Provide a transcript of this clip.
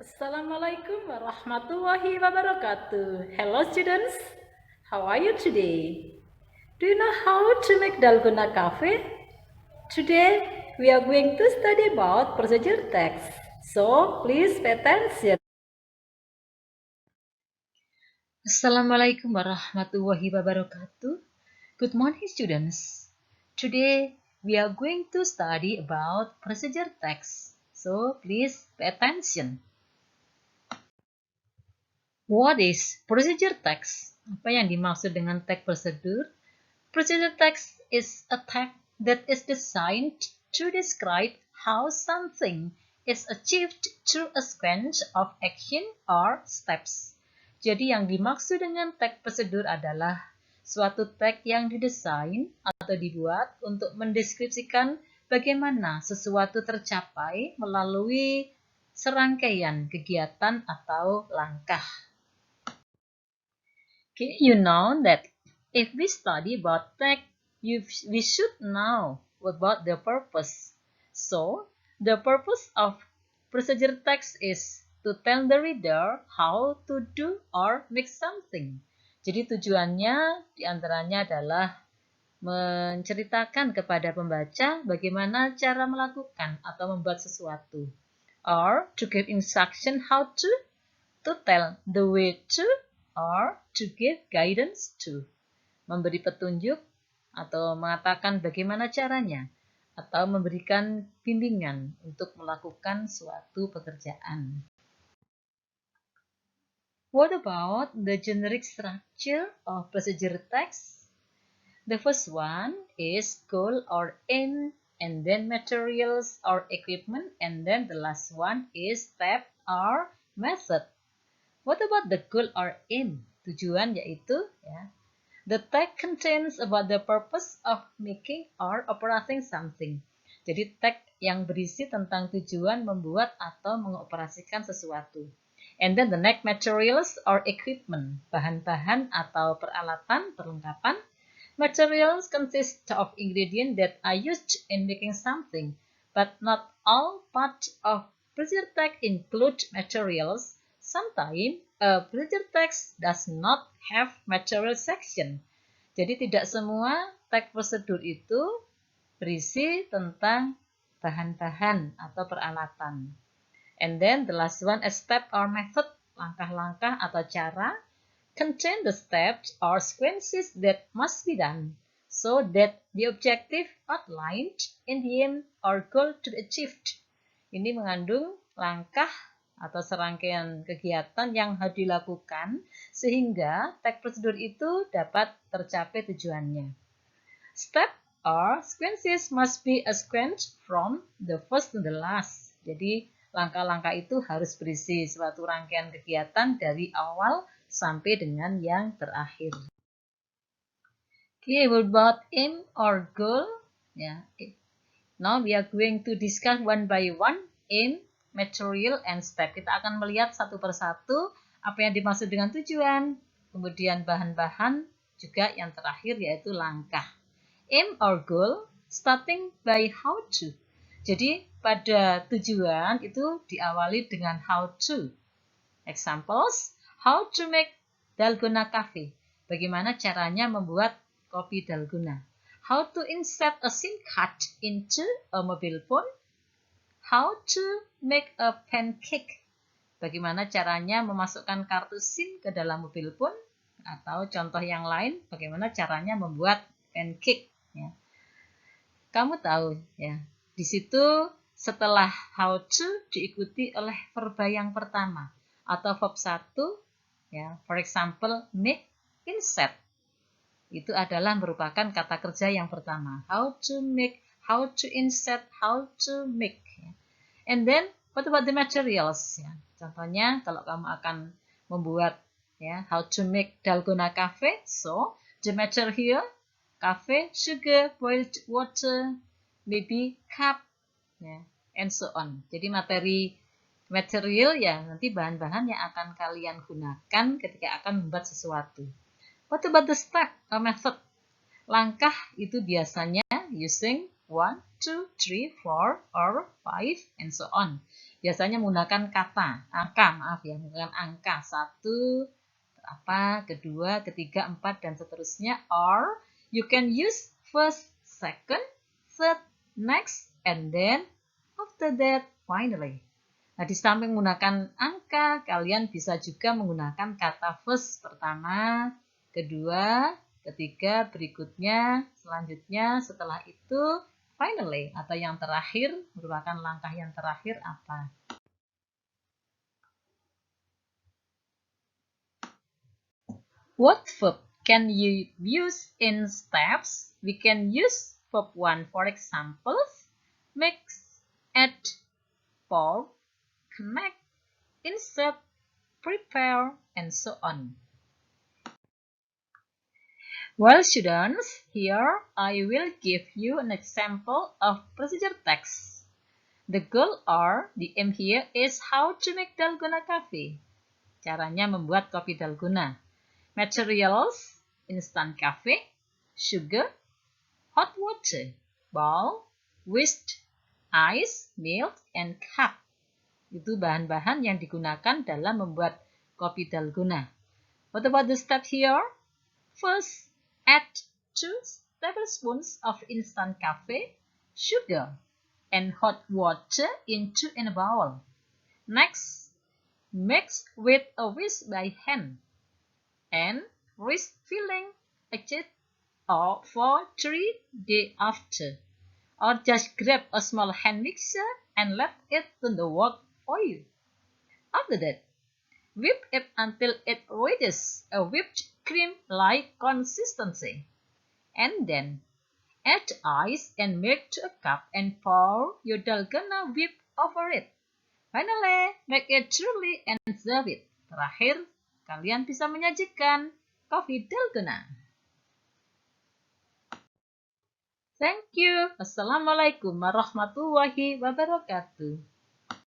Assalamualaikum warahmatullahi wabarakatuh. Hello students, how are you today? Do you know how to make Dalgona Cafe? Today we are going to study about procedure text. So please pay attention. Assalamualaikum warahmatullahi wabarakatuh. Good morning students. Today we are going to study about procedure text. So please pay attention. What is procedure text? Apa yang dimaksud dengan teks prosedur? Procedure text is a text that is designed to describe how something is achieved through a sequence of action or steps. Jadi yang dimaksud dengan teks prosedur adalah suatu teks yang didesain atau dibuat untuk mendeskripsikan bagaimana sesuatu tercapai melalui serangkaian kegiatan atau langkah. Okay, you know that if we study about text, we should know about the purpose. So, the purpose of procedure text is to tell the reader how to do or make something. Jadi tujuannya diantaranya adalah menceritakan kepada pembaca bagaimana cara melakukan atau membuat sesuatu. Or to give instruction how to tell the way to, or to give guidance to. Memberi petunjuk atau mengatakan bagaimana caranya, atau memberikan bimbingan untuk melakukan suatu pekerjaan. What about the generic structure of procedure text? The first one is goal or aim, and then materials or equipment, and then the last one is step or method. What about the goal or aim? Tujuan yaitu the text contains about the purpose of making or operating something. Jadi teks yang berisi tentang tujuan membuat atau mengoperasikan sesuatu. And then the next materials or equipment, bahan-bahan atau peralatan, perlengkapan. Materials consist of ingredients that are used in making something, but not all parts of procedure text include materials. Sometimes a procedure text does not have material section. Jadi tidak semua teks prosedur itu berisi tentang bahan-bahan atau peralatan. And then the last one, a step or method, langkah-langkah atau cara, contain the steps or sequences that must be done, so that the objective outlined in the aim or goal to be achieved. Ini mengandung langkah atau serangkaian kegiatan yang harus dilakukan sehingga teks prosedur itu dapat tercapai tujuannya. Step or sequences must be a sequence from the first to the last. Jadi langkah-langkah itu harus berisi suatu rangkaian kegiatan dari awal sampai dengan yang terakhir. Okay, what about aim or goal? Now we are going to discuss one by one aim, material, and step. Kita akan melihat satu persatu apa yang dimaksud dengan tujuan, kemudian bahan-bahan, juga yang terakhir yaitu langkah. Aim or goal, starting by how to. Jadi pada tujuan itu diawali dengan how to. Examples, how to make Dalgona Cafe. Bagaimana caranya membuat kopi Dalgona. How to insert a SIM card into a mobile phone. How to make a pancake. Bagaimana caranya memasukkan kartu SIM ke dalam mobil phone. Atau contoh yang lain, bagaimana caranya membuat pancake. Kamu tahu di situ setelah how to diikuti oleh verba yang pertama atau verb 1, for example, make, insert. Itu adalah merupakan kata kerja yang pertama. How to make, how to insert, how to make. And then, what about the materials? Contohnya, kalau kamu akan membuat how to make Dalgona Cafe, so the material, cafe, sugar, boiled water, maybe cup, and so on. Jadi material nanti bahan-bahan yang akan kalian gunakan ketika akan membuat sesuatu. What about the step or method? Langkah itu biasanya using 1, 2, 3, 4, or 5, and so on. biasanya menggunakan menggunakan angka 1, kedua, ketiga, 4, dan seterusnya. Or you can use first, second, third, next, and then after that, finally. Nah, di samping menggunakan angka, kalian bisa juga menggunakan kata first pertama, kedua, ketiga, berikutnya, selanjutnya, setelah itu, finally, atau yang terakhir, merupakan langkah yang terakhir apa? What verb can you use in steps? We can use verb 1, for example, mix, add, pour, connect, insert, prepare, and so on. Well, students, here I will give you an example of procedure text. The goal or the aim here is how to make dalgona coffee. Caranya membuat kopi dalgona. Materials, instant coffee, sugar, hot water, bowl, whisk, ice, milk, and cup. Itu bahan-bahan yang digunakan dalam membuat kopi dalgona. What about the step here? First, add 2 tablespoons of instant coffee, sugar, and hot water into a bowl. Next, mix with a whisk by hand. And risk filling it or for 3 days after. Or just grab a small hand mixer and let it do the work for you. After that, whip it until it reaches a whipped cream-like consistency. And then, add ice and milk to a cup and pour your dalgona whip over it. Finally, make it truly and serve it. Terakhir, kalian bisa menyajikan kopi dalgona. Thank you. Wassalamualaikum warahmatullahi wabarakatuh.